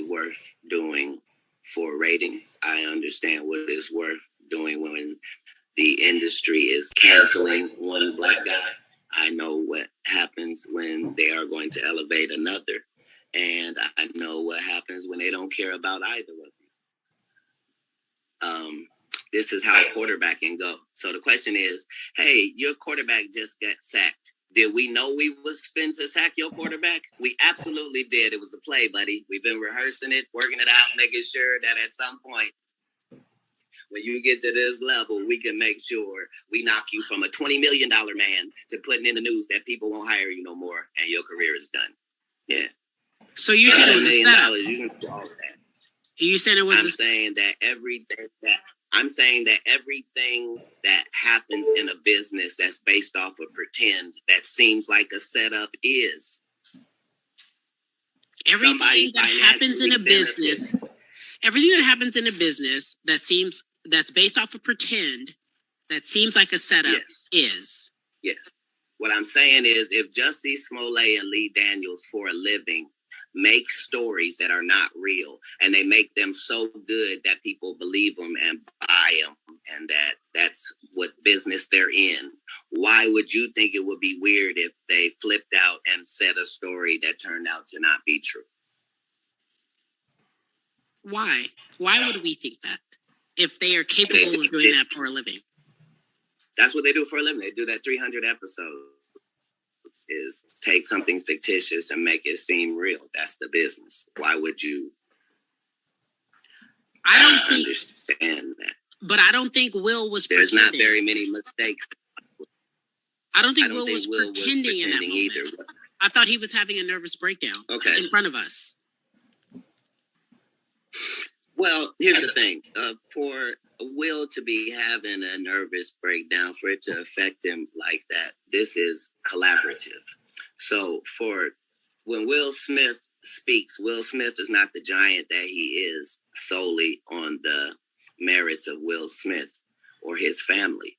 worth doing for ratings. I understand what it's worth doing when the industry is canceling one black guy. I know what happens when they are going to elevate another. And I know what happens when they don't care about either of you. This is how quarterbacking go. So the question is, hey, your quarterback just got sacked. Did we know we was fin to sack your quarterback? We absolutely did. It was a play, buddy. We've been rehearsing it, working it out, making sure that at some point, when you get to this level, we can make sure we knock you from a $20 million man to putting in the news that people won't hire you no more and your career is done. Yeah. So you said it was a setup. You can do all that. You said it was. I'm saying that everything that happens in a business that's based off of pretend that seems like a setup is. Everything that happens in a business. Everything that happens in a business that's based off of pretend that seems like a setup is. Yes. What I'm saying is if Jussie Smollett and Lee Daniels for a living make stories that are not real and they make them so good that people believe them and buy them and that's what business they're in, why would you think it would be weird if they flipped out and said a story that turned out to not be true? Why would we think that if they are capable of doing that for a living? That's what they do for a living. They do that 300 episodes. Is take something fictitious and make it seem real. That's the business. Why would you? I don't understand that. But I don't think Will was There's pretending. Not very many mistakes. I don't think Will was pretending in that moment. Either. I thought he was having a nervous breakdown in front of us. Well, here's the thing. For Will to be having a nervous breakdown, for it to affect him like that, this is collaborative. So when Will Smith speaks, Will Smith is not the giant that he is solely on the merits of Will Smith or his family.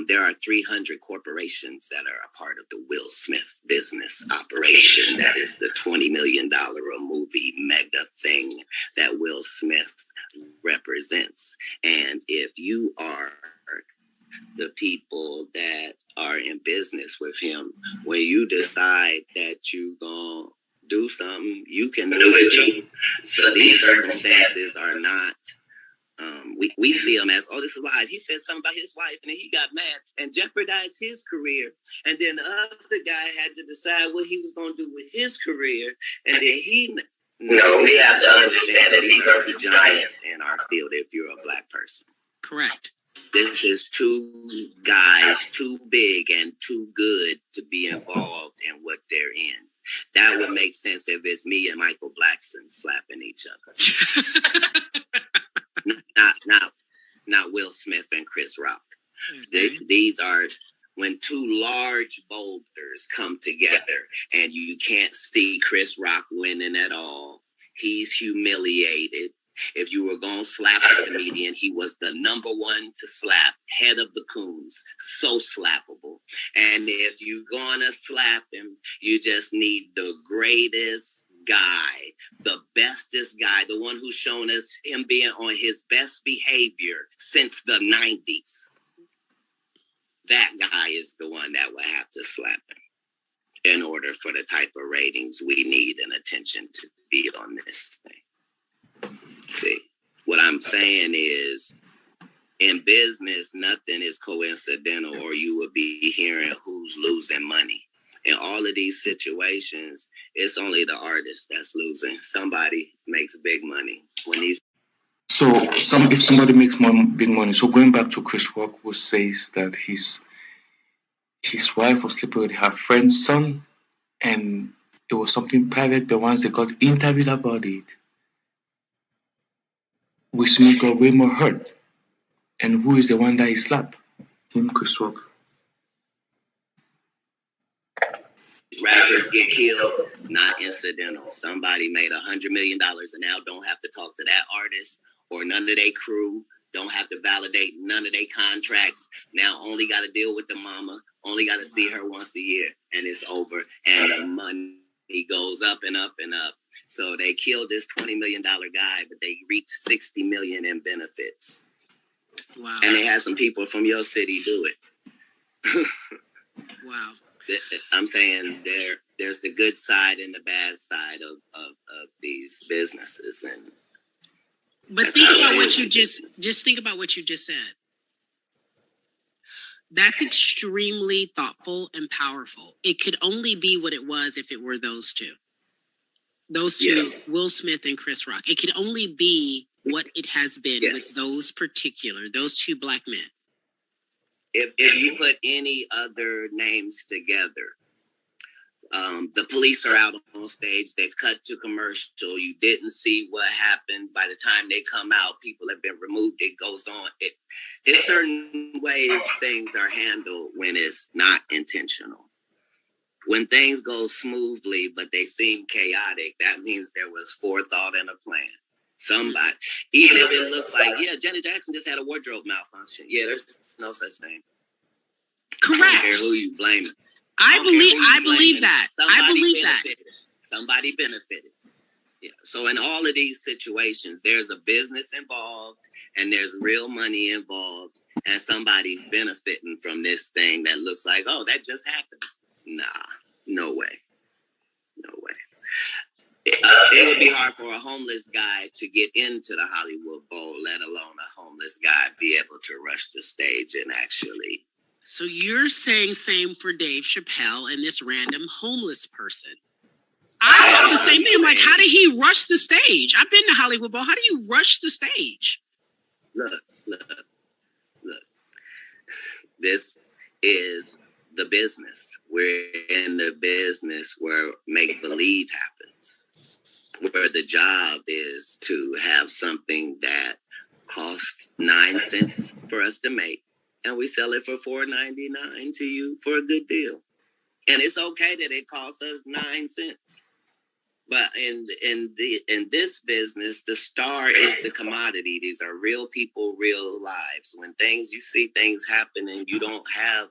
There are 300 corporations that are a part of the Will Smith business operation. That is the $20 million a movie mega thing that Will Smith represents. And if you are the people that are in business with him, when you decide that you're going to do something, you can do it too. So these circumstances are not... we see him as, this is live. He said something about his wife and then he got mad and jeopardized his career. And then the other guy had to decide what he was going to do with his career. And then we have to understand that these are the giants in our field if you're a black person. Correct. This is two guys too big and too good to be involved in what they're in. That would make sense if it's me and Michael Blackson slapping each other. Not Will Smith and Chris Rock. Mm-hmm. These are when two large boulders come together and you can't see Chris Rock winning at all. He's humiliated. If you were going to slap a comedian, he was the number one to slap, head of the coons, so slappable. And if you're going to slap him, you just need the greatest guy, the bestest guy, the one who's shown us him being on his best behavior since the 90s. That guy is the one that will have to slap him in order for the type of ratings we need and attention to be on this thing. See, what I'm saying is, in business, nothing is coincidental, or you would be hearing who's losing money. In all of these situations, it's only the artist that's losing. Somebody makes big money. If somebody makes big money, so going back to Chris Rock, who says that his wife was sleeping with her friend's son, and it was something private, but once they got interviewed about it, Will Smith got way more hurt. And who is the one that he slapped? Him, Chris Rock. Rappers get killed, not incidental. Somebody made $100 million and now don't have to talk to that artist or none of their crew, don't have to validate none of their contracts. Now only got to deal with the mama, only got to see her once a year, and it's over. And the money goes up and up and up. So they killed this $20 million guy, but they reaped $60 million in benefits. Wow. And they had some people from your city do it. Wow. I'm saying there's the good side and the bad side of these businesses. But think about what you just think about what you just said. That's extremely thoughtful and powerful. It could only be what it was if it were those two. Those two, yes. Will Smith and Chris Rock. It could only be what it has been, yes. With those two black men. If you put any other names together, the police are out on stage. They've cut to commercial. You didn't see what happened. By the time they come out, people have been removed. It goes on. In certain ways, things are handled when it's not intentional. When things go smoothly, but they seem chaotic, that means there was forethought and a plan. Somebody, even if it looks like, yeah, Janet Jackson just had a wardrobe malfunction. Yeah, there's no such thing. Correct. I don't care who you blame. I believe that. Somebody benefited. Yeah. So in all of these situations, there's a business involved and there's real money involved, and somebody's benefiting from this thing that looks like, oh, that just happened. Nah, no way. No way. It would be hard for a homeless guy to get into the Hollywood Bowl, let alone a homeless guy be able to rush the stage and actually. So you're saying same for Dave Chappelle and this random homeless person. I thought the same thing. I'm like, how did he rush the stage? I've been to Hollywood Bowl. How do you rush the stage? Look. This is the business. We're in the business where make-believe happens, where the job is to have something that costs 9 cents for us to make, and we sell it for $4.99 to you for a good deal. And it's okay that it costs us 9 cents. But in this business, the star is the commodity. These are real people, real lives. When you see things happen and you don't have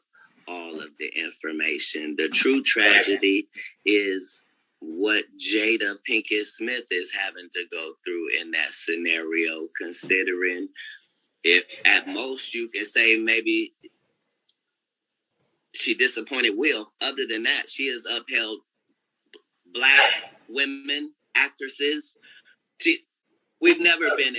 all of the information, the true tragedy is what Jada Pinketh Smith is having to go through in that scenario, considering if at most you can say maybe she disappointed Will. Other than that, she has upheld Black women, actresses. We've never been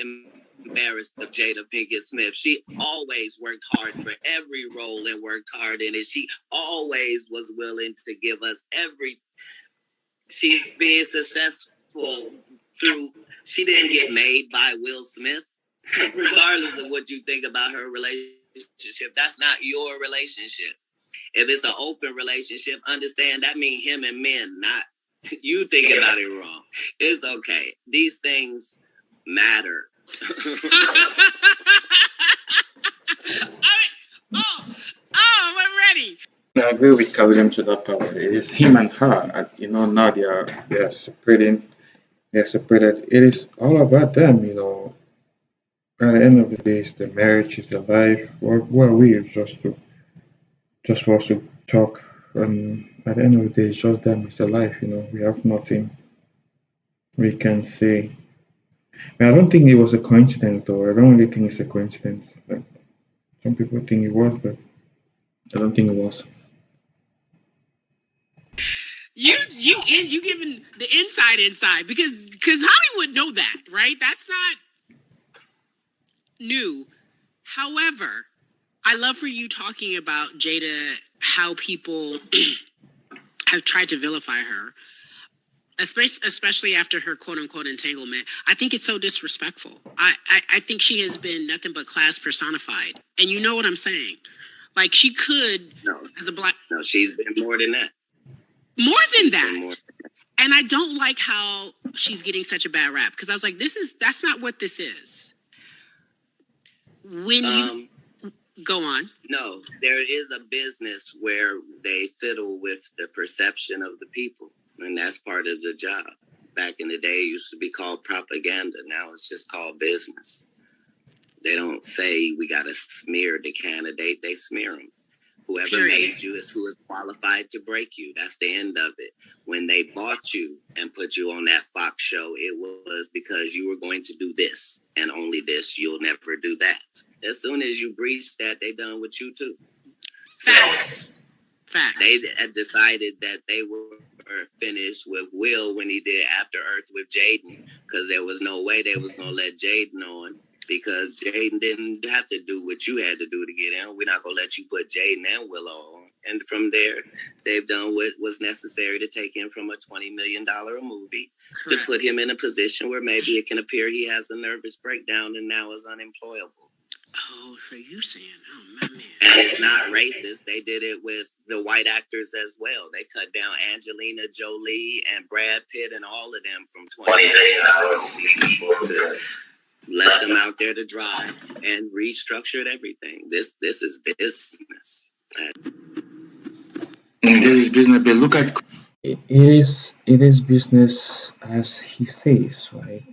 embarrassed of Jada Pinkett Smith. She always worked hard for every role and worked hard in it. She always was willing to give us she's being successful she didn't get made by Will Smith. Regardless of what you think about her relationship, that's not your relationship. If it's an open relationship, understand that means him and men, not you thinking about it wrong. It's okay. These things matter. I'm ready. I agree with Karim to that part. It is him and her. Now they are separating. They're separated. It is all about them. At the end of the day, it's the marriage, it's the life. What are we just for us to talk? And at the end of the day, it's just them. It's the life. We have nothing we can say. I don't think it was a coincidence, though. I don't really think it's a coincidence. Like, some people think it was, but I don't think it was. You giving the inside because Hollywood know that, right? That's not new. However, I love for you talking about Jada, how people have tried to vilify her, especially after her quote-unquote entanglement. I think it's so disrespectful. I think she has been nothing but class personified. And you know what I'm saying? Like, she could, as a Black... No, she's been more than that. More than that. And I don't like how she's getting such a bad rap, because I was like, that's not what this is. When you... Go on. No, there is a business where they fiddle with the perception of the people. And that's part of the job. Back in the day, it used to be called propaganda. Now it's just called business. They don't say we got to smear the candidate. They smear them. Whoever Period. made you is who is qualified to break you. That's the end of it. When they bought you and put you on that Fox show, it was because you were going to do this and only this. You'll never do that. As soon as you breach that, they done with you too. Facts. Facts. They had decided that they were finished with Will when he did After Earth with Jaden, because there was no way they was gonna let Jaden on, because Jaden didn't have to do what you had to do to get in. We're not gonna let you put Jaden and Willow on. And from there, they've done what was necessary to take him from a $20 million a movie Correct. to put him in a position where maybe it can appear he has a nervous breakdown and now is unemployable. Oh, so you saying, oh my man. And it's not racist. They did it with the white actors as well. They cut down Angelina Jolie and Brad Pitt and all of them from 20 people to let them out there to dry and restructured everything. This is business. And this is business. But look at it is business as he says, right?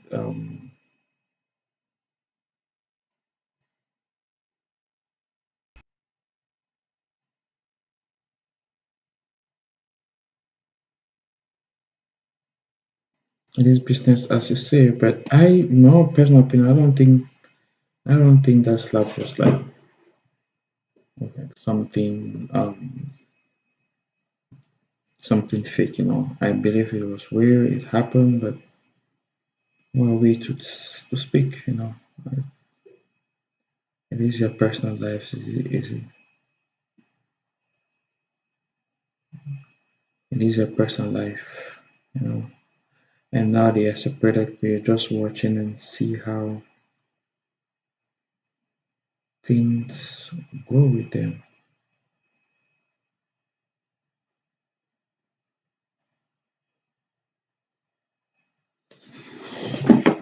It is business as you say, but my personal opinion, I don't think that slap was like something something fake, I believe it was real, it happened, but what a way to speak, Like, it is your personal life, it is your personal life, you know. And now they are separated. We're just watching and see how things go with them.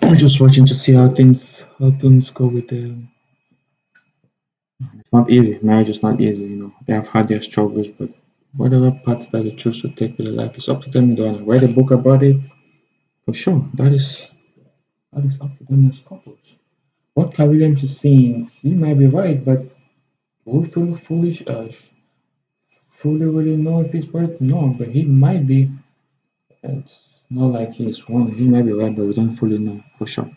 We're just watching to see how things go with them. It's not easy. Marriage is not easy, They have had their struggles, but whatever paths that they choose to take with their life, it's up to them. They want to write a book about it, for sure. That is up to them as couples. What Cat Williams is saying, he might be right, but we feel foolish, fully really know if he's right. No, but he might be. It's not like he's wrong. He might be right, but we don't fully know for sure.